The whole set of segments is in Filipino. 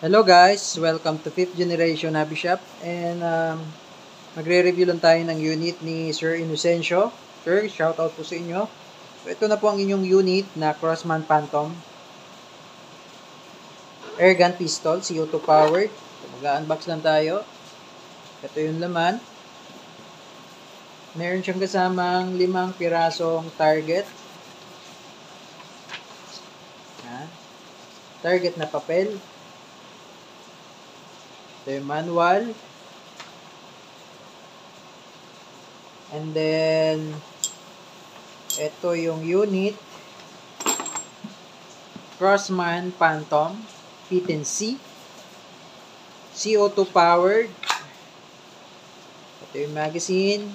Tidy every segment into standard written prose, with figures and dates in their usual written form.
Hello guys, welcome to 5th Generation Hobby Shop, and magre-review lang tayo ng unit ni Sir Inocencio. Sir, shoutout po sa inyo. So ito na po ang inyong unit na Crossman Phantom Airgun Pistol, CO2 powered. So, mag-unbox lang tayo. Ito yung laman. Meron siyang kasamang 5 pirasong target. Target na papel. Ito yung manual. And then, ito yung unit. Crossman Phantom P10C. CO2 powered. Ito yung magazine.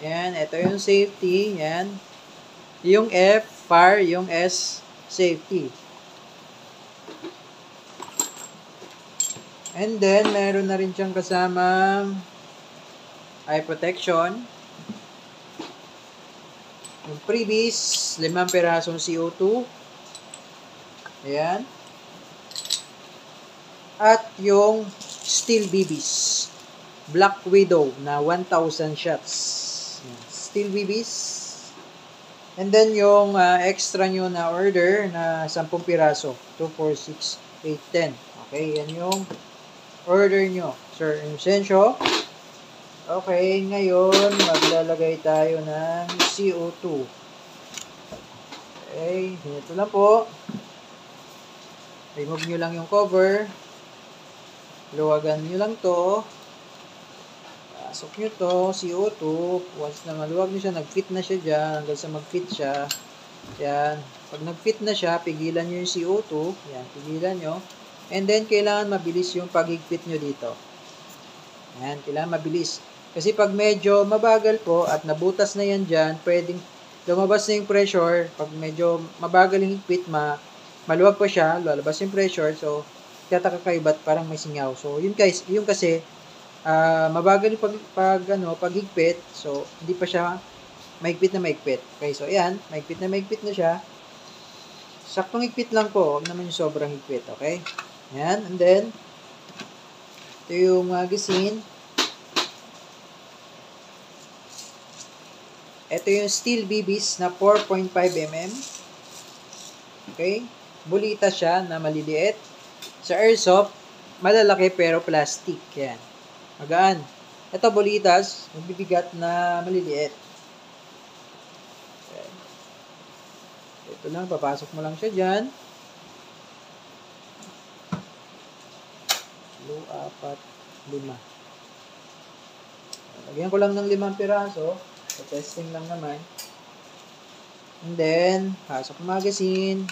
Yan. Ito yung safety. Yan. Yung F, fire. Yung S, safety. And then, meron na rin siyang kasamang eye protection. Yung previous, 5 pirasong CO2. Ayan. At yung Steel BBs. Black Widow na 1,000 shots. Steel BBs. And then, yung extra nyo na order na 10 piraso. 2, 4, 6, 8, 10. Okay, yan yung order nyo, Sir Inocencio. Okay, ngayon maglalagay tayo ng CO2. Okay, ito lang po. Remove nyo lang yung cover. Luwagan nyo lang to. Pasok nyo to, CO2. Once na maluwag nyo siya, nag-fit na siya dyan. Hanggang sa mag-fit siya. Yan. Pag nag-fit na siya, pigilan nyo yung CO2. Yan, pigilan nyo. And then, kailangan mabilis yung paghigpit nyo dito. Yan, kailangan mabilis. Kasi pag medyo mabagal po at nabutas na yan dyan, pwedeng lumabas na yung pressure. Pag medyo mabagal yung higpit, maluwag pa siya, lalabas yung pressure. So, tataka kayo ba't parang may singaw. So, yun guys, yung kasi, mabagal yung paghigpit. So, hindi pa siya mahigpit na mahigpit. Okay, so ayan, mahigpit na siya. Saktong higpit lang po, huwag naman yung sobrang higpit. Okay? Ayan, and then, ito yung magazine. Ito yung Steel BBs na 4.5 mm. Okay? Bulita siya na maliliit. Sa airsoft, malalaki pero plastic. Yan. Magaan. Ito bulitas, magbibigat na maliliit. Okay. Ito lang, papasok mo lang siya dyan. 2, 4, 5. Lagyan ko lang ng 5 piraso. So, testing lang naman. And then, pasok ng magazine.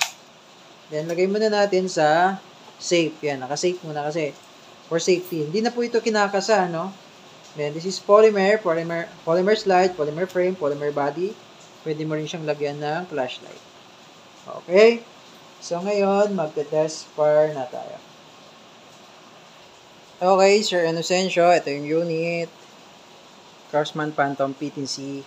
Then, lagay muna natin sa safe. Yan, naka-safe muna kasi for safety. Hindi na po ito kinakasa, no? Then, this is polymer slide, polymer frame, polymer body. Pwede mo rin siyang lagyan ng flashlight. Okay? So, ngayon, magte-test fire na tayo. Okay, Sir Inocencio, ito yung unit. Crossman Phantom P10C.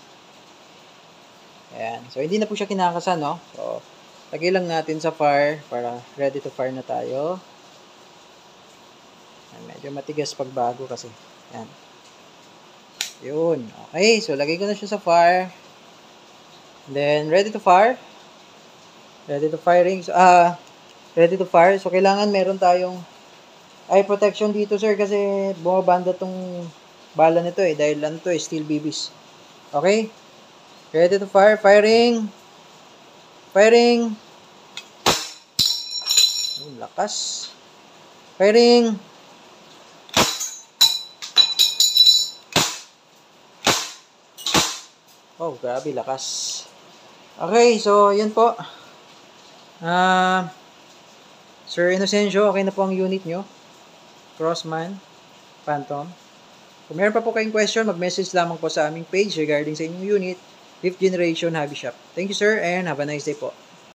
Ayan. So, hindi na po siya kinakasa, no? So, lagay lang natin sa fire para ready to fire na tayo. Ayan, medyo matigas pag bago kasi. Ayan. Yun. Okay. So, lagay ko na siya sa fire. Then, ready to fire. Ready to firing. So, ready to fire. So, kailangan meron tayong eye protection dito, sir, kasi bumabanda tong bala nito dahil ano to steel BBs. Okay? Ready to fire. Firing. Firing. Lakas. Firing. Oh, grabe, lakas. Okay, so, yun po. Sir Inocencio, okay na po ang unit nyo. Crossman Phantom. Kung meron pa po kayong question, mag-message lamang po sa aming page regarding sa inyong unit, 5th Generation Hobby Shop. Thank you, sir, and have a nice day po.